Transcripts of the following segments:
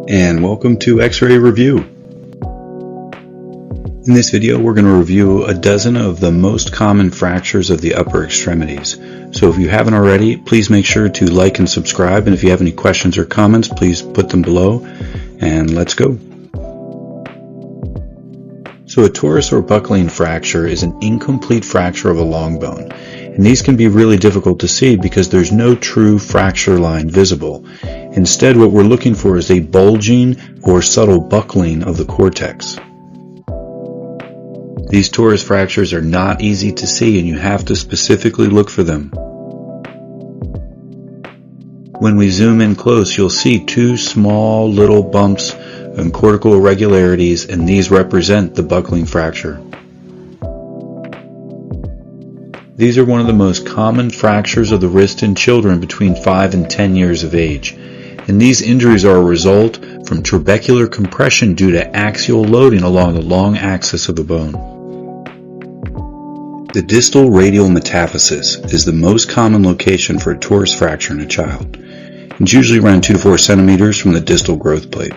And welcome to X-Ray Review. In this video we're going to review a dozen of the most common fractures of the upper extremities. So if you haven't already, please make sure to like and subscribe, and if you have any questions or comments, please put them below, and let's go. So a torus or buckling fracture is an incomplete fracture of a long bone, and these can be really difficult to see because there's no true fracture line visible. Instead, what we're looking for is a bulging or subtle buckling of the cortex. These torus fractures are not easy to see, and you have to specifically look for them. When we zoom in close, you'll see two small little bumps and cortical irregularities, and these represent the buckling fracture. These are one of the most common fractures of the wrist in children between 5 and 10 years of age, and these injuries are a result from trabecular compression due to axial loading along the long axis of the bone. The distal radial metaphysis is the most common location for a torus fracture in a child. It's usually around 2 to 4 centimeters from the distal growth plate.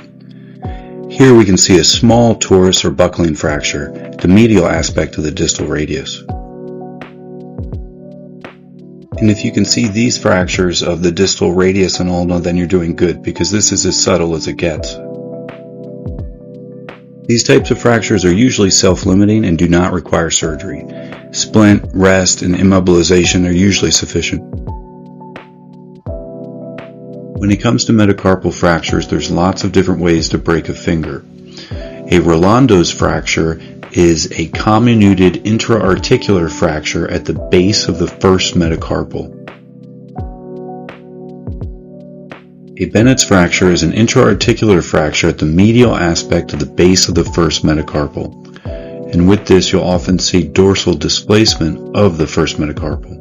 Here we can see a small torus or buckling fracture, the medial aspect of the distal radius. And if you can see these fractures of the distal radius and ulna, then you're doing good, because this is as subtle as it gets. These types of fractures are usually self-limiting and do not require surgery. Splint, rest, and immobilization are usually sufficient. When it comes to metacarpal fractures, there's lots of different ways to break a finger. A Rolando's fracture is a comminuted intra-articular fracture at the base of the first metacarpal. A Bennett's fracture is an intra-articular fracture at the medial aspect of the base of the first metacarpal. And with this, you'll often see dorsal displacement of the first metacarpal.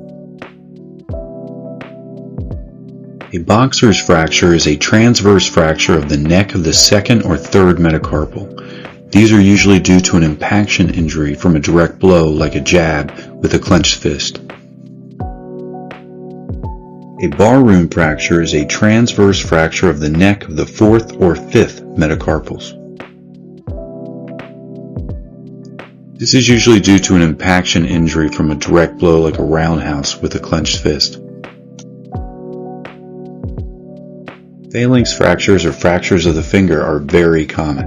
A Boxer's fracture is a transverse fracture of the neck of the second or third metacarpal. These are usually due to an impaction injury from a direct blow, like a jab with a clenched fist. A barroom fracture is a transverse fracture of the neck of the fourth or fifth metacarpals. This is usually due to an impaction injury from a direct blow, like a roundhouse with a clenched fist. Phalanx fractures or fractures of the finger are very common,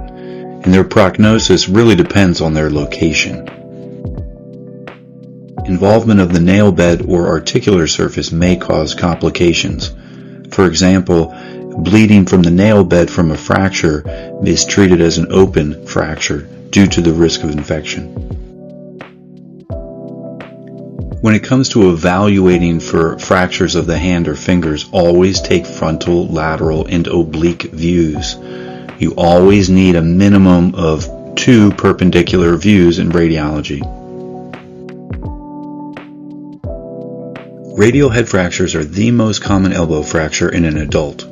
and their prognosis really depends on their location. Involvement of the nail bed or articular surface may cause complications. For example, bleeding from the nail bed from a fracture is treated as an open fracture due to the risk of infection. When it comes to evaluating for fractures of the hand or fingers, always take frontal, lateral, and oblique views. You always need a minimum of 2 perpendicular views in radiology. Radial head fractures are the most common elbow fracture in an adult.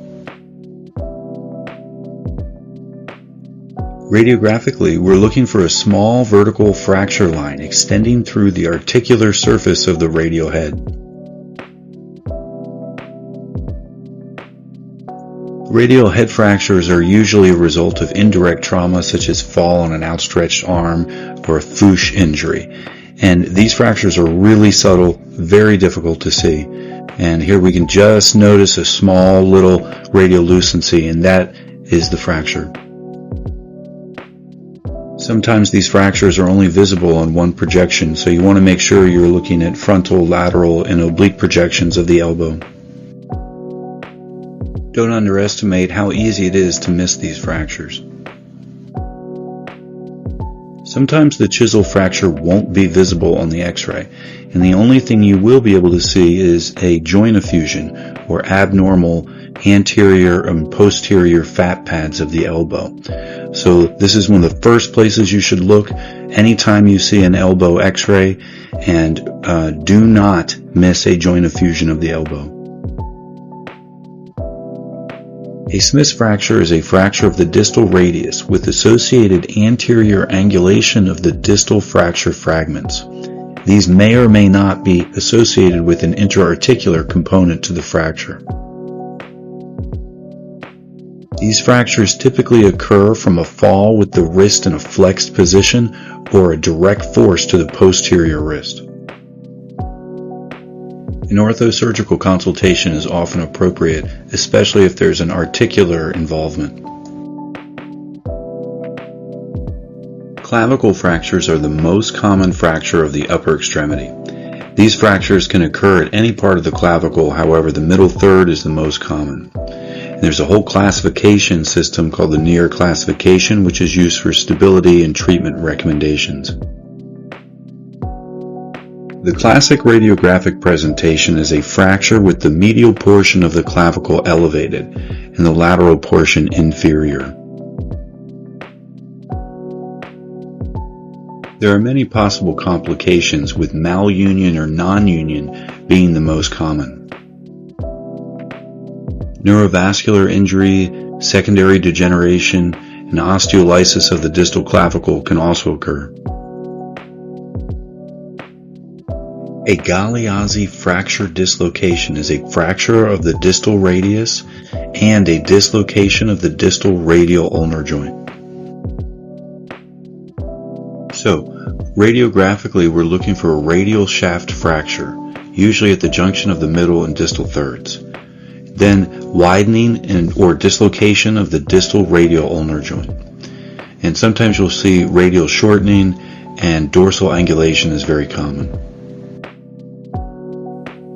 Radiographically, we're looking for a small vertical fracture line extending through the articular surface of the radial head. Radial head fractures are usually a result of indirect trauma, such as fall on an outstretched arm or a Fuchs injury. And these fractures are really subtle, very difficult to see. And here we can just notice a small little radiolucency, and that is the fracture. Sometimes these fractures are only visible on one projection, so you want to make sure you're looking at frontal, lateral, and oblique projections of the elbow. Don't underestimate how easy it is to miss these fractures. Sometimes the chisel fracture won't be visible on the X-ray, and the only thing you will be able to see is a joint effusion or abnormal anterior and posterior fat pads of the elbow. So this is one of the first places you should look anytime you see an elbow X-ray, and do not miss a joint effusion of the elbow. A Smith's fracture is a fracture of the distal radius with associated anterior angulation of the distal fracture fragments. These may or may not be associated with an intra-articular component to the fracture. These fractures typically occur from a fall with the wrist in a flexed position or a direct force to the posterior wrist. An orthosurgical consultation is often appropriate, especially if there's an articular involvement. Clavicle fractures are the most common fracture of the upper extremity. These fractures can occur at any part of the clavicle, however, the middle third is the most common. And there's a whole classification system called the Neer classification, which is used for stability and treatment recommendations. The classic radiographic presentation is a fracture with the medial portion of the clavicle elevated and the lateral portion inferior. There are many possible complications, with malunion or non-union being the most common. Neurovascular injury, secondary degeneration, and osteolysis of the distal clavicle can also occur. A Galeazzi fracture dislocation is a fracture of the distal radius and a dislocation of the distal radial ulnar joint. So, radiographically we're looking for a radial shaft fracture, usually at the junction of the middle and distal thirds. Then widening or dislocation of the distal radial ulnar joint. And sometimes you'll see radial shortening, and dorsal angulation is very common.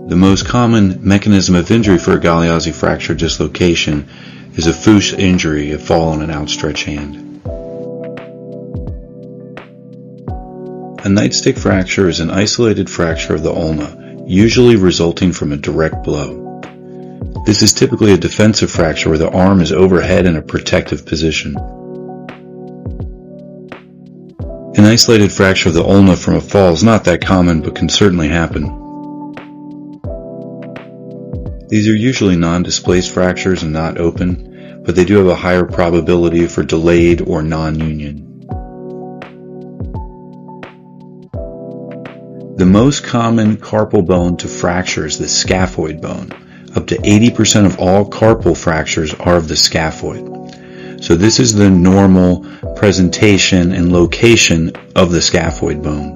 The most common mechanism of injury for a Galeazzi fracture dislocation is a Fuchs injury, a fall on an outstretched hand. A nightstick fracture is an isolated fracture of the ulna, usually resulting from a direct blow. This is typically a defensive fracture where the arm is overhead in a protective position. An isolated fracture of the ulna from a fall is not that common, but can certainly happen. These are usually non-displaced fractures and not open, but they do have a higher probability for delayed or non-union. The most common carpal bone to fracture is the scaphoid bone. Up to 80% of all carpal fractures are of the scaphoid. So this is the normal presentation and location of the scaphoid bone.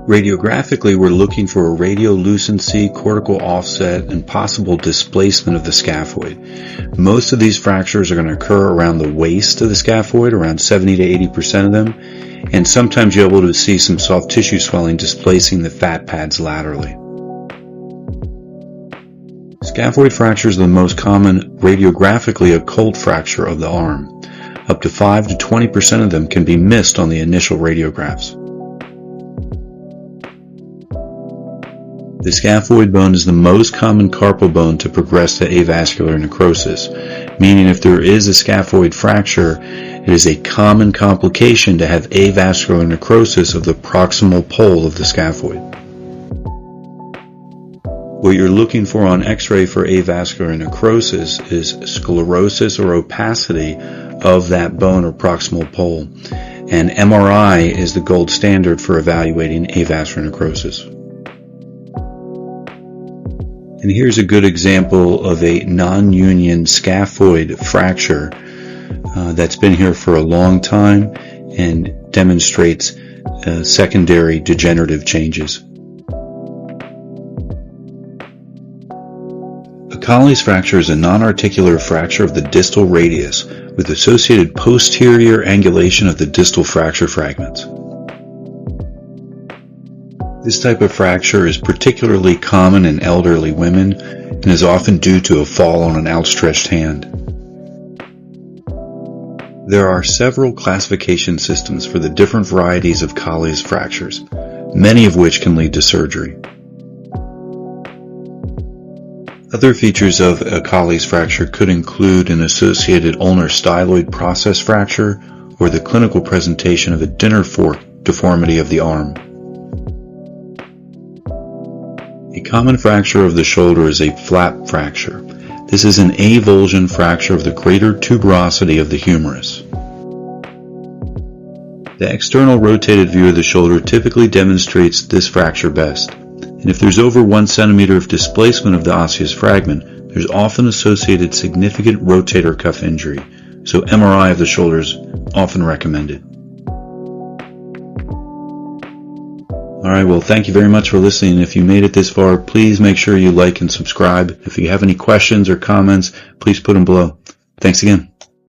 Radiographically, we're looking for a radiolucency, cortical offset, and possible displacement of the scaphoid. Most of these fractures are going to occur around the waist of the scaphoid, around 70 to 80% of them, and sometimes you're able to see some soft tissue swelling displacing the fat pads laterally. Scaphoid fractures are the most common radiographically occult fracture of the arm. Up to 5 to 20% of them can be missed on the initial radiographs. The scaphoid bone is the most common carpal bone to progress to avascular necrosis, meaning if there is a scaphoid fracture, it is a common complication to have avascular necrosis of the proximal pole of the scaphoid. What you're looking for on X-ray for avascular necrosis is sclerosis or opacity of that bone or proximal pole, and MRI is the gold standard for evaluating avascular necrosis. And here's a good example of a non-union scaphoid fracture that's been here for a long time and demonstrates secondary degenerative changes. A Colles fracture is a non-articular fracture of the distal radius with associated posterior angulation of the distal fracture fragments. This type of fracture is particularly common in elderly women and is often due to a fall on an outstretched hand. There are several classification systems for the different varieties of Colles fractures, many of which can lead to surgery. Other features of a Colles fracture could include an associated ulnar styloid process fracture or the clinical presentation of a dinner fork deformity of the arm. A common fracture of the shoulder is a flap fracture. This is an avulsion fracture of the greater tuberosity of the humerus. The external rotated view of the shoulder typically demonstrates this fracture best. And if there's over 1 centimeter of displacement of the osseous fragment, there's often associated significant rotator cuff injury, so MRI of the shoulder is often recommended. Alright, well, thank you very much for listening. If you made it this far, please make sure you like and subscribe. If you have any questions or comments, please put them below. Thanks again.